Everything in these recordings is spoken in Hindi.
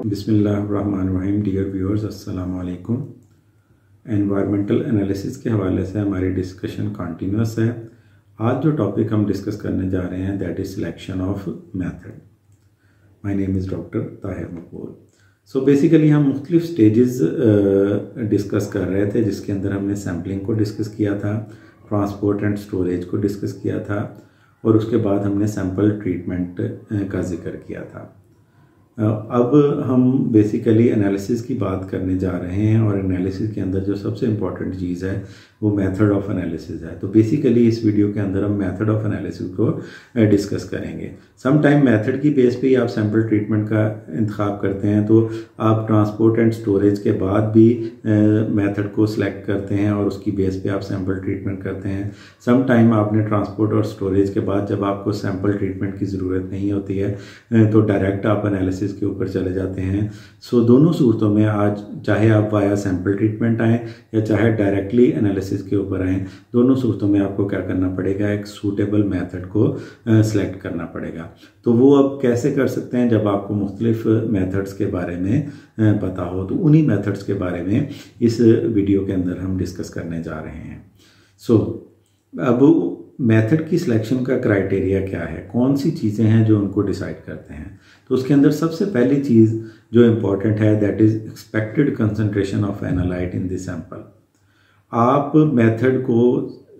बिस्मिल्लाहिर्रहमानिर्रहीम। डियर व्यूअर्स, अस्सलाम वालेकुम। एनवायरमेंटल एनालिसिस के हवाले से हमारी डिस्कशन कंटिन्यूस है। आज जो टॉपिक हम डिस्कस करने जा रहे हैं that is selection of method. My name is doctor Tahir Maqbool. So basically हम मुख्तलिफ स्टेजेस डिस्कस कर रहे थे, जिसके अंदर हमने सैम्पलिंग को डिस्कस किया था, ट्रांसपोर्ट एंड स्टोरेज को डिस्कस किया था और उसके बाद हमने सैम्पल ट्रीटमेंट का जिक्र किया था। अब हम बेसिकली एनालिसिस की बात करने जा रहे हैं और एनालिसिस के अंदर जो सबसे इम्पॉर्टेंट चीज़ है वो मेथड ऑफ एनालिसिस है। तो बेसिकली इस वीडियो के अंदर हम मेथड ऑफ एनालिसिस को डिस्कस करेंगे। सम टाइम मेथड की बेस पे ही आप सैम्पल ट्रीटमेंट का इंतखाब करते हैं, तो आप ट्रांसपोर्ट एंड स्टोरेज के बाद भी मेथड को सिलेक्ट करते हैं और उसकी बेस पे आप सैम्पल ट्रीटमेंट करते हैं। सम टाइम आपने ट्रांसपोर्ट और स्टोरेज के बाद जब आपको सैम्पल ट्रीटमेंट की ज़रूरत नहीं होती है तो डायरेक्ट आप एनालिसिस के ऊपर चले जाते हैं। सो दोनों सूरतों में आज चाहे आप वाया सैम्पल ट्रीटमेंट आएँ या चाहे डायरेक्टली एनालिसिस के ऊपर आएँ, दोनों सूरतों में आपको क्या करना पड़ेगा, एक सूटेबल मेथड को सिलेक्ट करना पड़ेगा। तो वो अब कैसे कर सकते हैं, जब आपको मुख्तलिफ मेथड्स के बारे में पता हो। तो उन्हीं मेथड्स के बारे में इस वीडियो के अंदर हम डिस्कस करने जा रहे हैं। सो अब मेथड की सिलेक्शन का क्राइटेरिया क्या है, कौन सी चीज़ें हैं जो उनको डिसाइड करते हैं। तो उसके अंदर सबसे पहली चीज़ जो इम्पॉर्टेंट है that is expected concentration of analyte in the sample. आप मेथड को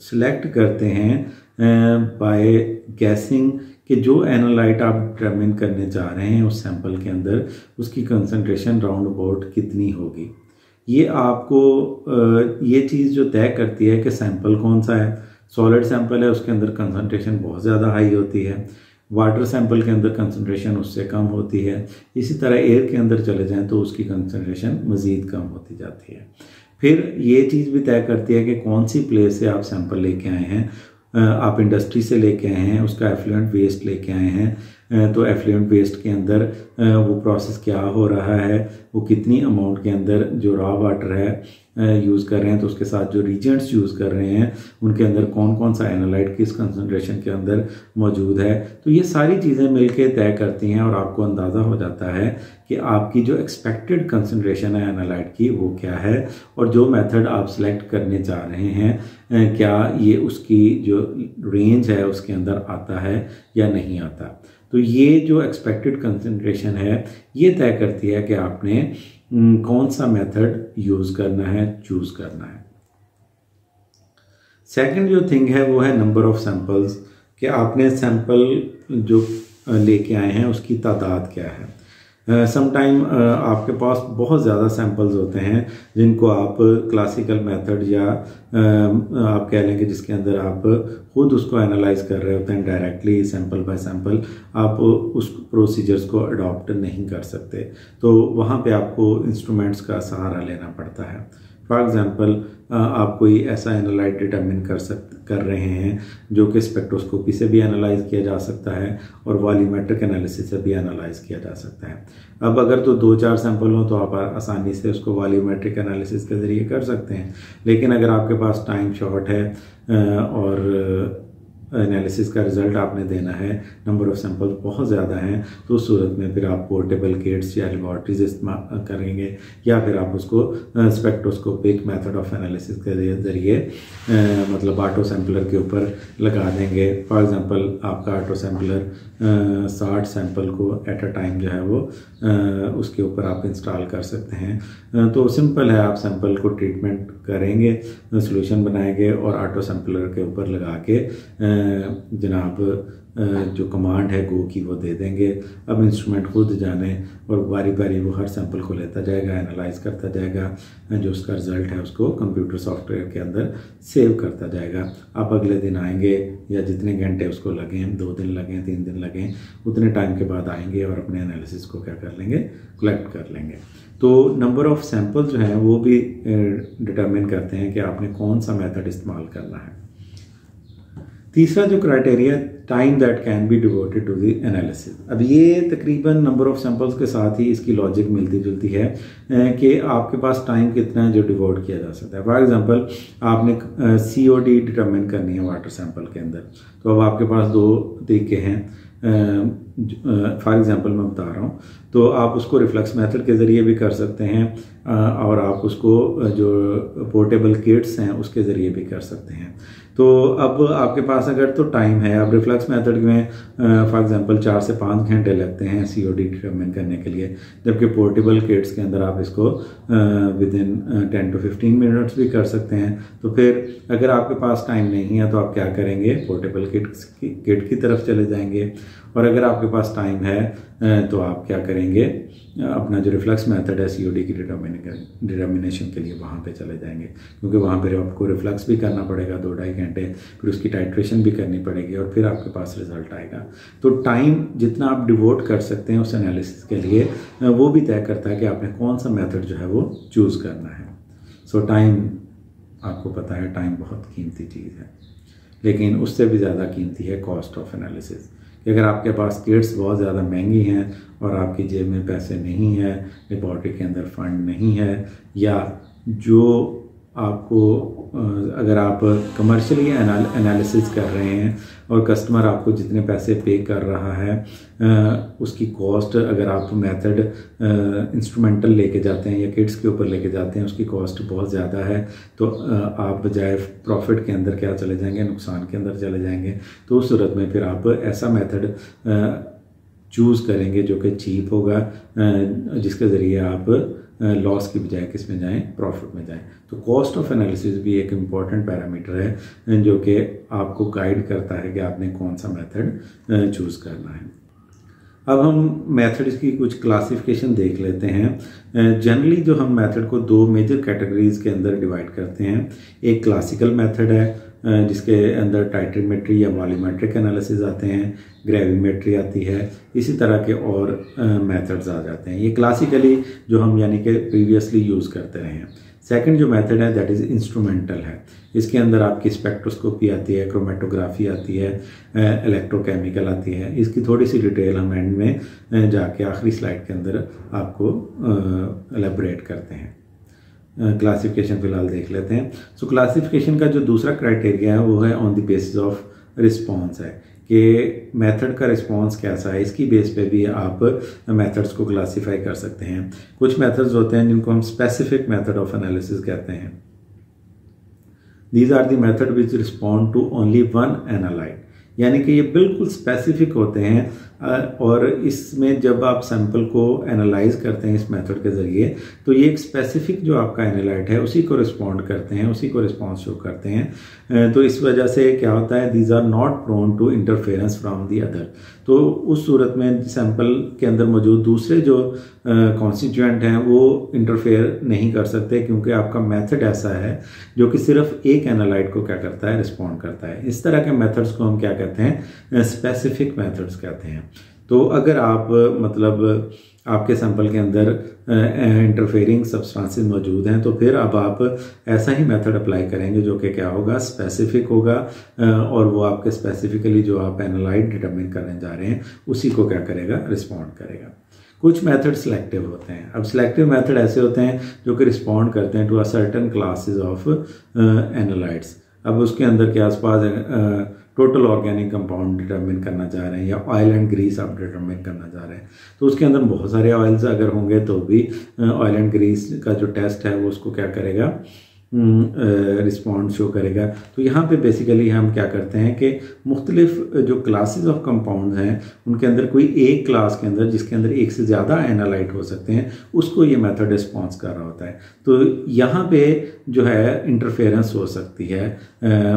सिलेक्ट करते हैं बाय गैसिंग कि जो एनालाइट आप डिटरमिन करने जा रहे हैं उस सैंपल के अंदर उसकी कंसंट्रेशन राउंड अबाउट कितनी होगी। ये आपको ये चीज़ जो तय करती है कि सैंपल कौन सा है। सॉलिड सैंपल है, उसके अंदर कंसंट्रेशन बहुत ज़्यादा हाई होती है। वाटर सैंपल के अंदर कंसंट्रेशन उससे कम होती है। इसी तरह एयर के अंदर चले जाएं तो उसकी कंसंट्रेशन मज़ीद कम होती जाती है। फिर ये चीज़ भी तय करती है कि कौन सी प्लेस से आप सैंपल लेके आए हैं। आप इंडस्ट्री से लेके आए हैं, उसका एफ्लुएंट वेस्ट लेके आए हैं, तो एफ्लुएंट वेस्ट के अंदर वो प्रोसेस क्या हो रहा है, वो कितनी अमाउंट के अंदर जो रॉ वाटर है यूज़ कर रहे हैं, तो उसके साथ जो रीजेंट्स यूज़ कर रहे हैं उनके अंदर कौन कौन सा एनालाइट किस कंसंट्रेशन के अंदर मौजूद है। तो ये सारी चीज़ें मिलके तय करती हैं और आपको अंदाज़ा हो जाता है कि आपकी जो एक्सपेक्टेड कंसंट्रेशन है एनालाइट की वो क्या है, और जो मेथड आप सिलेक्ट करने जा रहे हैं क्या ये उसकी जो रेंज है उसके अंदर आता है या नहीं आता। तो ये जो एक्सपेक्टेड कंसंट्रेशन है ये तय करती है कि आपने कौन सा मेथड यूज़ करना है, चूज़ करना है। सेकंड जो थिंग है वो है नंबर ऑफ सैंपल्स, कि आपने सैंपल जो लेके आए हैं उसकी तादाद क्या है। समटाइम आपके पास बहुत ज़्यादा सैंपल्स होते हैं जिनको आप क्लासिकल मेथड या आप कह लेंगे जिसके अंदर आप खुद उसको एनालाइज कर रहे होते हैं डायरेक्टली सैंपल बाय सैंपल, आप उस प्रोसीजर्स को अडॉप्ट नहीं कर सकते। तो वहाँ पे आपको इंस्ट्रूमेंट्स का सहारा लेना पड़ता है। फॉर एग्ज़ाम्पल आप कोई ऐसा एनालाइट डिटरमिन कर रहे हैं जो कि स्पेक्ट्रोस्कोपी से भी एनालाइज किया जा सकता है और वॉल्यूमेट्रिक एनालिसिस से भी एनालाइज किया जा सकता है। अब अगर तो 2-4 सैंपल हो तो आप आसानी से उसको वॉल्यूमेट्रिक एनालिसिस के ज़रिए कर सकते हैं, लेकिन अगर आपके पास टाइम शॉर्ट है और एनालिसिस का रिजल्ट आपने देना है, नंबर ऑफ सैंपल बहुत ज़्यादा हैं, तो उस सूरत में फिर आप पोर्टेबल किट्स या लेबॉर्ट्रीज इस्तेमाल करेंगे या फिर आप उसको स्पेक्ट्रोस्कोपिक मेथड ऑफ एनालिसिस के ज़रिए मतलब ऑटो सैम्पलर के ऊपर लगा देंगे। फॉर एग्जांपल आपका ऑटो सैम्पलर 60 सैंपल को एट अ टाइम जो है वो उसके ऊपर आप इंस्टॉल कर सकते हैं। तो सिंपल है, आप सैंपल को ट्रीटमेंट करेंगे, सोल्यूशन बनाएंगे और ऑटो सैम्पलर के ऊपर लगा के जनाब जो कमांड है गो की वो दे देंगे। अब इंस्ट्रूमेंट खुद जाने और बारी बारी वो हर सैंपल को लेता जाएगा, एनालाइज करता जाएगा, जो उसका रिज़ल्ट है उसको कंप्यूटर सॉफ्टवेयर के अंदर सेव करता जाएगा। आप अगले दिन आएंगे या जितने घंटे उसको लगें, 2 दिन लगें, 3 दिन लगें, उतने टाइम के बाद आएंगे और अपने एनालिसिस को क्या कर लेंगे, कलेक्ट कर लेंगे। तो नंबर ऑफ़ सैंपल जो हैं वो भी डिटरमिन करते हैं कि आपने कौन सा मेथड इस्तेमाल करना है। तीसरा जो criteria time that can be devoted to the analysis. अब ये तकरीबन नंबर ऑफ सैंपल्स के साथ ही इसकी लॉजिक मिलती जुलती है कि आपके पास टाइम कितना है जो डिवोट किया जा सकता है। फॉर एग्जांपल आपने COD डिटरमिन करनी है वाटर सैंपल के अंदर, तो अब आपके पास 2 तरीके हैं। फॉर एग्जांपल मैं बता रहा हूँ, तो आप उसको रिफ्लेक्स मेथड के ज़रिए भी कर सकते हैं और आप उसको जो पोर्टेबल किट्स हैं उसके ज़रिए भी कर सकते हैं। तो अब आपके पास अगर तो टाइम है, अब रिफ्लेक्स मेथड में फॉर एग्जांपल 4 से 5 घंटे लगते हैं COD डिटरमिन करने के लिए, जबकि पोर्टेबल किट्स के अंदर आप इसको विद इन 10 to 15 मिनट्स भी कर सकते हैं। तो फिर अगर आपके पास टाइम नहीं है तो आप क्या करेंगे, पोर्टेबल किट की तरफ चले जाएंगे, और अगर आपके पास टाइम है तो आप क्या करेंगे, अपना जो रिफ्लेक्स मेथड है COD की डिटर्मिनेशन के लिए वहाँ पे चले जाएंगे, क्योंकि वहाँ पे आपको रिफ्लेक्स भी करना पड़ेगा 2-2.5 घंटे, फिर उसकी टाइट्रेशन भी करनी पड़ेगी और फिर आपके पास रिजल्ट आएगा। तो टाइम जितना आप डिवोट कर सकते हैं उस एनालिसिस के लिए, वो भी तय करता है कि आपने कौन सा मेथड जो है वो चूज़ करना है। सो टाइम, आपको पता है टाइम बहुत कीमती चीज़ है, लेकिन उससे भी ज़्यादा कीमती है कॉस्ट ऑफ एनालिसिस। कि अगर आपके पास किट्स बहुत ज़्यादा महंगी हैं और आपकी जेब में पैसे नहीं है, लेबॉर्ट्री के अंदर फंड नहीं है, या जो आपको अगर आप कमर्शियली एनालिसिस कर रहे हैं और कस्टमर आपको जितने पैसे पे कर रहा है उसकी कॉस्ट, अगर आप मेथड इंस्ट्रूमेंटल लेके जाते हैं या किट्स के ऊपर लेके जाते हैं, उसकी कॉस्ट बहुत ज़्यादा है, तो आप बजाय प्रॉफिट के अंदर क्या चले जाएंगे, नुकसान के अंदर चले जाएंगे। तो उस सूरत में फिर आप ऐसा मेथड चूज़ करेंगे जो कि चीप होगा, जिसके ज़रिए आप लॉस की बजाय किस में जाएं, प्रॉफिट में जाएं। तो कॉस्ट ऑफ एनालिसिस भी एक इम्पॉर्टेंट पैरामीटर है जो कि आपको गाइड करता है कि आपने कौन सा मेथड चूज़ करना है। अब हम मेथड्स की कुछ क्लासिफिकेशन देख लेते हैं। जनरली जो हम मेथड को 2 मेजर कैटेगरीज के अंदर डिवाइड करते हैं। एक क्लासिकल मेथड है जिसके अंदर टाइट्रीमेट्री या वॉल्यूमेट्रिक एनालिसिस आते हैं, ग्रेविमेट्री आती है, इसी तरह के और मेथड्स आ जाते हैं। ये क्लासिकली जो हम यानी कि प्रीवियसली यूज़ करते रहे हैं। सेकंड जो मेथड है दैट इज़ इंस्ट्रूमेंटल है। इसके अंदर आपकी स्पेक्ट्रोस्कोपी आती है, क्रोमेटोग्राफी आती है, इलेक्ट्रोकेमिकल आती है। इसकी थोड़ी सी डिटेल हम एंड में जाके आखिरी स्लाइड के अंदर आपको एलेबोरेट करते हैं। क्लासिफिकेशन फिलहाल देख लेते हैं। सो क्लासिफिकेशन का जो दूसरा क्राइटेरिया है वो है on the basis of response है, कि मेथड का रिस्पॉन्स कैसा है, इसकी बेस पे भी आप मेथड्स को क्लासीफाई कर सकते हैं। कुछ मेथड्स होते हैं जिनको हम स्पेसिफिक मेथड ऑफ एनालिसिस कहते हैं। These are the method which respond to only one analyte, यानी कि ये बिल्कुल स्पेसिफिक होते हैं और इसमें जब आप सैंपल को एनालाइज करते हैं इस मेथड के ज़रिए, तो ये एक स्पेसिफिक जो आपका एनालाइट है उसी को रिस्पॉन्ड करते हैं, उसी को रिस्पॉन्स शो करते हैं। तो इस वजह से क्या होता है, these are not prone to interference from the other. तो उस सूरत में सैंपल के अंदर मौजूद दूसरे जो कॉन्स्टिट्यूएंट हैं वो इंटरफेयर नहीं कर सकते, क्योंकि आपका मेथड ऐसा है जो कि सिर्फ एक एनालाइट को क्या करता है, रिस्पॉन्ड करता है। इस तरह के मेथड्स को हम क्या कहते हैं, स्पेसिफिक मेथड्स कहते हैं। तो अगर आप मतलब आपके सैंपल के अंदर इंटरफेयरिंग सब्सटेंसेस मौजूद हैं, तो फिर अब आप ऐसा ही मेथड अप्लाई करेंगे जो कि क्या होगा, स्पेसिफिक होगा, और वो आपके स्पेसिफिकली जो आप एनालाइट डिटरमिन करने जा रहे हैं उसी को क्या करेगा, रिस्पॉन्ड करेगा। कुछ मेथड सिलेक्टिव होते हैं। अब सिलेक्टिव मेथड ऐसे होते हैं जो कि रिस्पॉन्ड करते हैं to a certain classes of analytes. अब उसके अंदर के आसपास टोटल ऑर्गेनिक कंपाउंड डिटरमिन करना चाह रहे हैं या ऑयल एंड ग्रीस आप डिटरमिन करना चाह रहे हैं, तो उसके अंदर बहुत सारे ऑयल्स अगर होंगे तो भी ऑयल एंड ग्रीस का जो टेस्ट है वो उसको क्या करेगा, रिस्पॉन्ड शो करेगा। तो यहाँ पे बेसिकली हम क्या करते हैं कि मुख्तलिफ जो क्लासेस ऑफ कंपाउंड्स हैं उनके अंदर कोई एक क्लास के अंदर जिसके अंदर एक से ज़्यादा एनालाइट हो सकते हैं उसको ये मेथड रिस्पॉन्स कर रहा होता है। तो यहाँ पे जो है इंटरफेरेंस हो सकती है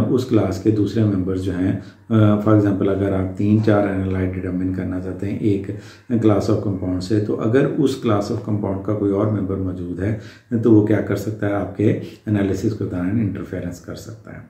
उस क्लास के दूसरे मेंबर्स जो हैं। फॉर एग्जांपल अगर आप 3-4 एनालाइट डिटरमिन करना चाहते हैं एक क्लास ऑफ कंपाउंड से, तो अगर उस क्लास ऑफ कंपाउंड का कोई और मेंबर मौजूद है तो वो क्या कर सकता है, आपके एनालिसिस के दौरान इंटरफेरेंस कर सकता है।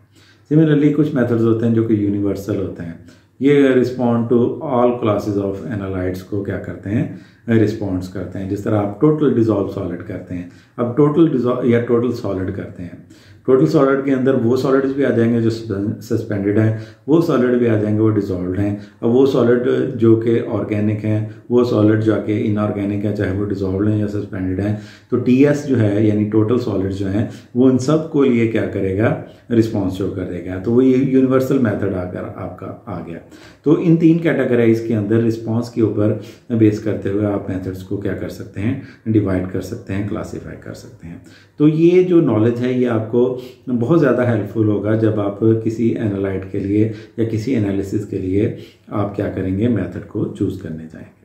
सिमिलरली कुछ मेथड्स होते हैं जो कि यूनिवर्सल होते हैं। ये respond to all classes of analytes को क्या करते हैं, रिस्पॉन्ड्स करते हैं। जिस तरह आप टोटल डिजॉल्व सॉलिड करते हैं, अब टोटल डिजॉल्व या टोटल सॉलिड करते हैं। टोटल सॉलिड के अंदर वो सॉलिड्स भी आ जाएंगे जो सस्पेंडेड हैं, वो सॉलिड भी आ जाएंगे वो डिजॉल्व हैं। अब वो सॉलिड जो कि ऑर्गेनिक हैं, वो सॉलिड जाके इनऑर्गेनिक है, चाहे वो डिजॉल्व हैं या सस्पेंडेड हैं। तो TS जो है यानी टोटल सॉलिड जो हैं वो इन सब को लिए क्या करेगा, रिस्पॉन्स शो कर देगा। तो वो ये यूनिवर्सल मेथड आकर आपका आ गया। तो इन 3 कैटेगराइज के अंदर रिस्पॉन्स के ऊपर बेस करते हुए आप मेथड्स को क्या कर सकते हैं, डिवाइड कर सकते हैं, क्लासीफाई कर सकते हैं। तो ये जो नॉलेज है ये आपको बहुत ज़्यादा हेल्पफुल होगा जब आप किसी एनालाइट के लिए या किसी एनालिसिस के लिए आप क्या करेंगे, मेथड को चूज़ करने जाएंगे।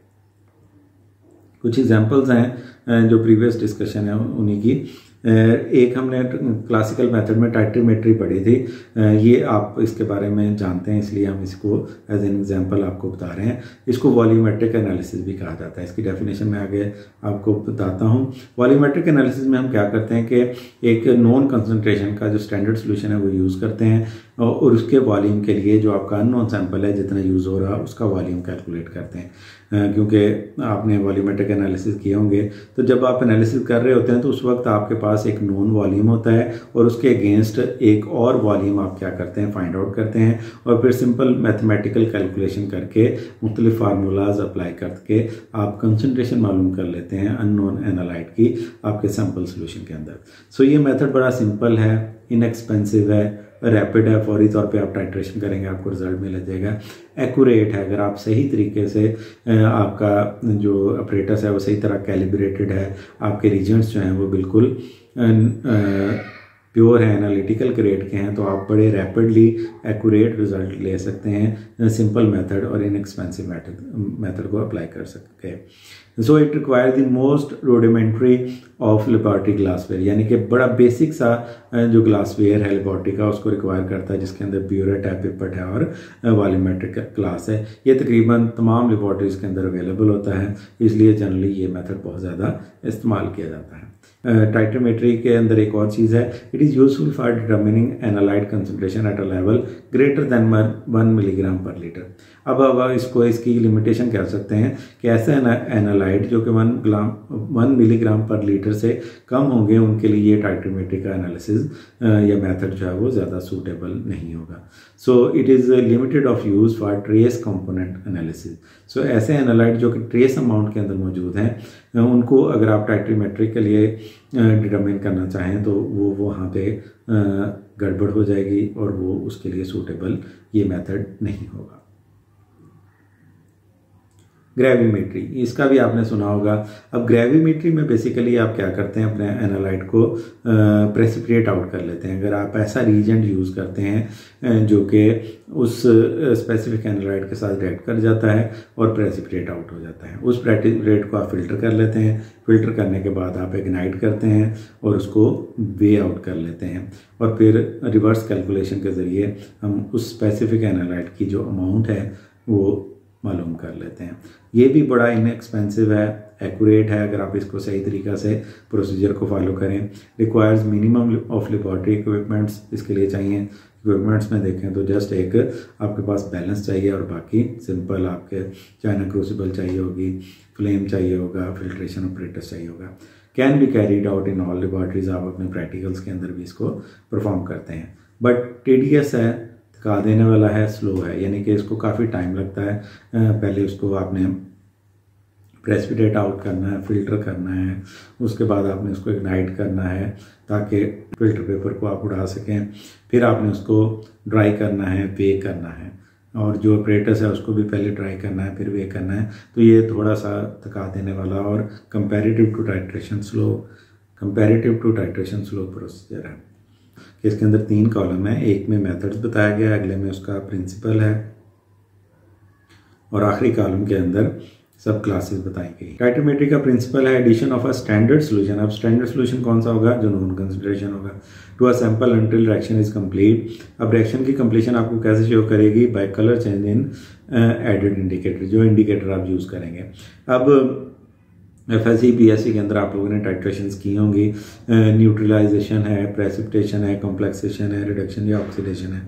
कुछ एग्जांपल्स हैं जो प्रीवियस डिस्कशन है उन्हीं की। एक हमने क्लासिकल मेथड में टाइट्रीमेट्री पढ़ी थी, ये आप इसके बारे में जानते हैं इसलिए हम इसको एज एन एग्जांपल आपको बता रहे हैं। इसको वॉल्यूमेट्रिक एनालिसिस भी कहा जाता है। इसकी डेफिनेशन में आगे आपको बताता हूँ। वॉल्यूमेट्रिक एनालिसिस में हम क्या करते हैं कि एक नॉन कंसंट्रेशन का जो स्टैंडर्ड सोल्यूशन है वो यूज़ करते हैं और उसके वॉल्यूम के लिए जो आपका अननोन सैंपल है जितना यूज़ हो रहा है उसका वॉल्यूम कैलकुलेट करते हैं। क्योंकि आपने वॉल्यूमेट्रिक एनालिसिस किए होंगे तो जब आप एनालिसिस कर रहे होते हैं तो उस वक्त आपके पास एक नोन वॉल्यूम होता है और उसके अगेंस्ट एक और वॉल्यूम आप क्या करते हैं, फाइंड आउट करते हैं और फिर सिंपल मैथमेटिकल कैलकुलेशन करके मुख्तलिफ फार्मूलाज अप्लाई करके आप कंसंट्रेशन मालूम कर लेते हैं अननोन एनालाइट की आपके सैंपल सोल्यूशन के अंदर। सो ये मेथड बड़ा सिंपल है, इनएक्सपेंसिव है, रैपिड है, फौरी तौर पे आप टाइट्रेशन करेंगे आपको रिजल्ट मिल जाएगा। एक्यूरेट है, अगर आप सही तरीके से आपका जो अपरेटस है वो सही तरह कैलिब्रेटेड है, आपके रीजन्स जो हैं वो बिल्कुल प्योर है, एनालिटिकल ग्रेड के हैं, तो आप बड़े रैपिडली एक्यूरेट रिजल्ट ले सकते हैं सिंपल मेथड और इनएक्सपेंसिव मेथड को अप्लाई कर सकते हैं। So it require the most rudimentary of laboratory glassware, यानी कि बड़ा बेसिक सा जो ग्लासवेयर है लेबॉरेटरी का उसको रिक्वायर करता है जिसके अंदर ब्यूरेट है, पिपेट है और वॉल्यूमेट्रिक ग्लास है। ये तकरीबन तमाम लेबॉरेटरीज के अंदर अवेलेबल होता है, इसलिए जनरली ये मेथड बहुत ज़्यादा इस्तेमाल किया जाता है। टाइट्रोमेट्री के अंदर एक और चीज़ है, it is useful for determining analyte concentration at a level greater than 1 milligram पर लीटर। अब इसको इसकी लिमिटेशन कह सकते हैं कि ऐसे एनालाइट जो कि 1 मिलीग्राम पर लीटर से कम होंगे उनके लिए ये टाइट्रोमेट्री का एनालिसिस या मेथड जो है वो ज़्यादा सूटेबल नहीं होगा। So it is limited of use for trace component analysis. So ऐसे एनालाइट जो कि ट्रेस अमाउंट के अंदर मौजूद हैं उनको अगर आप टाइट्रोमेट्री के लिए डिटरमिन करना चाहें तो वो वहाँ पे गड़बड़ हो जाएगी और वो उसके लिए सूटेबल ये मेथड नहीं होगा। ग्रेविमेट्री, इसका भी आपने सुना होगा। अब ग्रेविमेट्री में बेसिकली आप क्या करते हैं, अपने एनालाइट को प्रेसिपिटेट आउट कर लेते हैं। अगर आप ऐसा रीजेंट यूज़ करते हैं जो कि उस स्पेसिफिक एनालाइट के साथ रिएक्ट कर जाता है और प्रेसिपिटेट आउट हो जाता है, उस प्रेसिपिटेट को आप फिल्टर कर लेते हैं। फिल्टर करने के बाद आप इग्नाइट करते हैं और उसको वे आउट कर लेते हैं और फिर रिवर्स कैलकुलेशन के ज़रिए हम उस स्पेसिफिक एनालाइट की जो अमाउंट है वो मालूम कर लेते हैं। ये भी बड़ा इनएक्सपेंसिव है, एक्यूरेट है अगर आप इसको सही तरीक़ा से प्रोसीजर को फॉलो करें। Requires minimum of laboratory equipments इसके लिए चाहिए। इक्विपमेंट्स में देखें तो जस्ट एक आपके पास बैलेंस चाहिए और बाकी सिंपल आपके चाइना क्रूसिबल चाहिए होगी, फ्लेम चाहिए होगा, फिल्ट्रेशन ऑपरेटर्स चाहिए होगा। Can be carried out in all laboratories, आप अपने प्रैक्टिकल्स के अंदर भी इसको परफॉर्म करते हैं। बट टीडीएस है, थका देने वाला है, स्लो है, यानी कि इसको काफ़ी टाइम लगता है। पहले उसको आपने प्रेसिपिटेट आउट करना है, फिल्टर करना है, उसके बाद आपने उसको इग्नाइट करना है ताकि फिल्टर पेपर को आप उड़ा सकें। फिर आपने उसको ड्राई करना है, वे करना है और जो ऑपरेटर्स है उसको भी पहले ड्राई करना है फिर वे करना है। तो ये थोड़ा सा थका देने वाला और comparative to titration slow procedure है। इसके अंदर 3 कॉलम है, एक में मेथड्स बताया गया है, अगले में उसका प्रिंसिपल है और आखिरी कॉलम के अंदर सब क्लासेस बताई गई। टाइट्रोमेट्री का प्रिंसिपल है addition of a standard solution. अब स्टैंडर्ड सॉल्यूशन कौन सा होगा, जो नॉन कंसंट्रेशन होगा, to a sample until reaction is complete. अब रिएक्शन की कंप्लीशन आपको कैसे शो करेगी, by colour change in added indicator, जो इंडिकेटर आप यूज़ करेंगे। अब FSC BSc के अंदर आप लोगों ने टाइट्रेशंस की होंगी, न्यूट्रलाइजेशन है, प्रेसिपिटेशन है, कॉम्प्लेक्सेशन है, रिडक्शन या ऑक्सीडेशन है।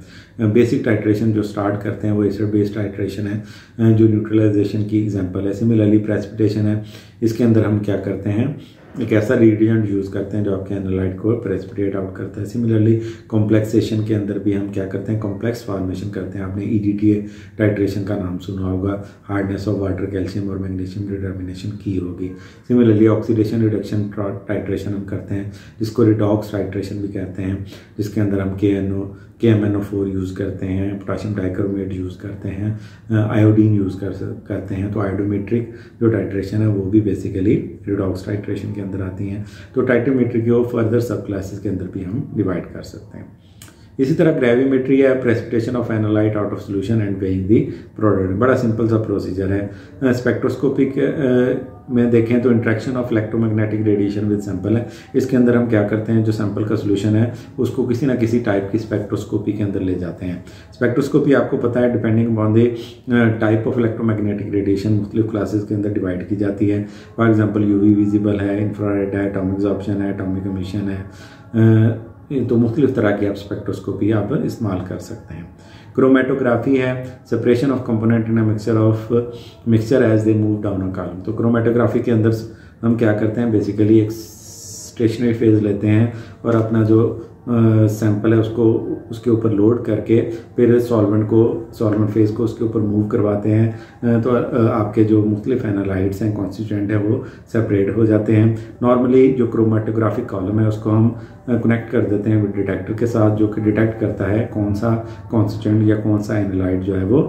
बेसिक टाइट्रेशन जो स्टार्ट करते हैं वो एसिड बेस्ड टाइट्रेशन है जो न्यूट्रलाइजेशन की एग्जांपल है। सिमिलरली प्रेसिपिटेशन है, इसके अंदर हम क्या करते हैं एक ऐसा रिएजेंट यूज़ करते हैं जो आपके एनालाइट को प्रेसिपिटेट आउट करता है। सिमिलरली कॉम्प्लेक्सेशन के अंदर भी हम क्या करते हैं, कॉम्प्लेक्स फॉर्मेशन करते हैं। आपने EDTA टाइट्रेशन का नाम सुना होगा, हार्डनेस ऑफ वाटर, कैल्शियम और मैग्नीशियम डिटर्मिनेशन की होगी। सिमिलरली ऑक्सीडेशन रिडक्शन टाइट्रेशन हम करते हैं, जिसको रिडॉक्स टाइट्रेशन भी कहते हैं, जिसके अंदर हम KMnO4 यूज़ करते हैं, पोटाशियम डाइक्रोमेट यूज़ करते हैं, आयोडीन यूज़ करते हैं। तो आयोडोमेट्रिक जो टाइट्रेशन है वो भी बेसिकली रिडॉक्स टाइट्रेशन के अंदर आती हैं। तो टाइट्रोमेट्री को फर्दर सब क्लासेस के अंदर भी हम डिवाइड कर सकते हैं। इसी तरह ग्रेविमेट्री है precipitation of analyte out of solution and weighing the product. बड़ा सिंपल सा प्रोसीजर है। स्पेक्ट्रोस्कोपिक में देखें तो interaction of electromagnetic radiation with sample है। इसके अंदर हम क्या करते हैं, जो सैंपल का सोल्यूशन है उसको किसी ना किसी टाइप की स्पेक्ट्रोस्कोपी के अंदर ले जाते हैं। स्पेक्ट्रोस्कोपी आपको पता है depending upon the type of electromagnetic radiation मुख्तलिफ क्लासेस के अंदर डिवाइड की जाती है। फॉर एग्जाम्पल UV विजिबल है, इंफ्रारेड है, एटॉमिक एब्जॉर्प्शन है, एटॉमिक एमिशन है। तो मुख्तलिफ तरह की आप स्पेक्ट्रोस्कोपी आप इस्तेमाल कर सकते हैं। क्रोमेटोग्राफी है separation of component in mixture as they move down a column. तो क्रोमेटोग्राफी के अंदर हम क्या करते हैं, बेसिकली एक स्टेशनरी फेज लेते हैं और अपना जो सैंपल है उसको उसके ऊपर लोड करके फिर सॉल्वेंट फेज को उसके ऊपर मूव करवाते हैं। तो आपके जो मुख्तलिफ एनालाइट्स हैं, कॉन्स्टिट्यूएंट है, वो सेपरेट हो जाते हैं। नॉर्मली जो क्रोमेटोग्राफिक कॉलम है उसको हम कनेक्ट कर देते हैं विद डिटेक्टर के साथ, जो कि डिटेक्ट करता है कौन सा कॉन्स्टिट्यूएंट या कौन सा एनालाइट जो है वो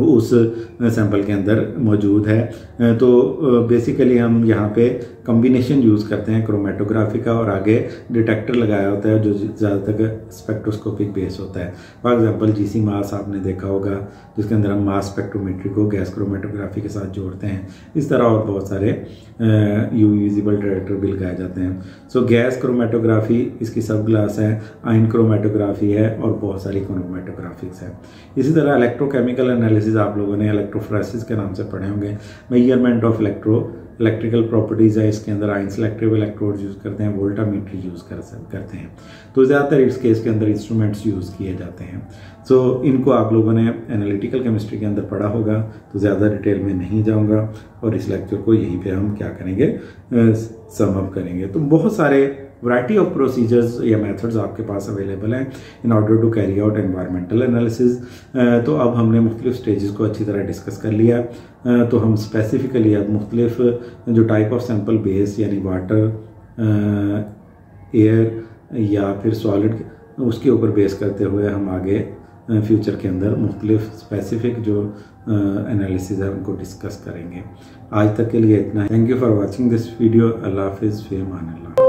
उस सैंपल के अंदर मौजूद है। तो बेसिकली हम यहाँ पे कॉम्बिनेशन यूज़ करते हैं क्रोमेटोग्राफी का, और आगे डिटेक्टर लगाया होता है जो ज़्यादातर स्पेक्ट्रोस्कोपिक बेस होता है। फॉर एग्जांपल GC मास आपने देखा होगा, जिसके अंदर हम मास स्पेक्ट्रोमेट्री को गैस क्रोमेटोग्राफी के साथ जोड़ते हैं। इस तरह और बहुत सारे UV विजिबल डिटेक्टर भी लगाए जाते हैं। सो गैस क्रोमेटोग्राफी इसकी सब क्लास है, आयन क्रोमेटोग्राफी है और बहुत सारी क्रोमेटोग्राफिक्स है। इसी तरह इलेक्ट्रोकेमिकल एनालिसिस आप लोगों ने इलेक्ट्रोफोरेसिस के नाम से पढ़े होंगे। मेजरमेंट ऑफ इलेक्ट्रिकल प्रॉपर्टीज़ है, इसके अंदर आयन सेलेक्टिव इलेक्ट्रोड यूज़ करते हैं, वोल्टामीटर यूज़ करते हैं। तो ज़्यादातर इस केस के अंदर इंस्ट्रूमेंट्स यूज़ किए जाते हैं। सो इनको आप लोगों ने एनालिटिकल केमिस्ट्री के अंदर पढ़ा होगा, तो ज़्यादा डिटेल में नहीं जाऊँगा और इस लेक्चर को यहीं पे हम क्या करेंगे, सम अप करेंगे। तो बहुत सारे वैरायटी ऑफ प्रोसीजर्स या मेथड्स आपके पास अवेलेबल हैं in order to carry out environmental analysis. तो अब हमने मुख्तलिफ स्टेजेस को अच्छी तरह डिस्कस कर लिया। तो हम स्पेसिफिकली अब मुख्तलिफ जो टाइप ऑफ सैंपल बेस यानी वाटर, एयर या फिर सॉलिड, उसके ऊपर बेस करते हुए हम आगे फ्यूचर के अंदर मुख्तलिफ स्पेसिफिक जो एनालिसिस है उनको डिस्कस करेंगे। आज तक के लिए इतना है। Thank you for watching this video. अल्लाह हाफिज़, फ़ी अमान अल्लाह।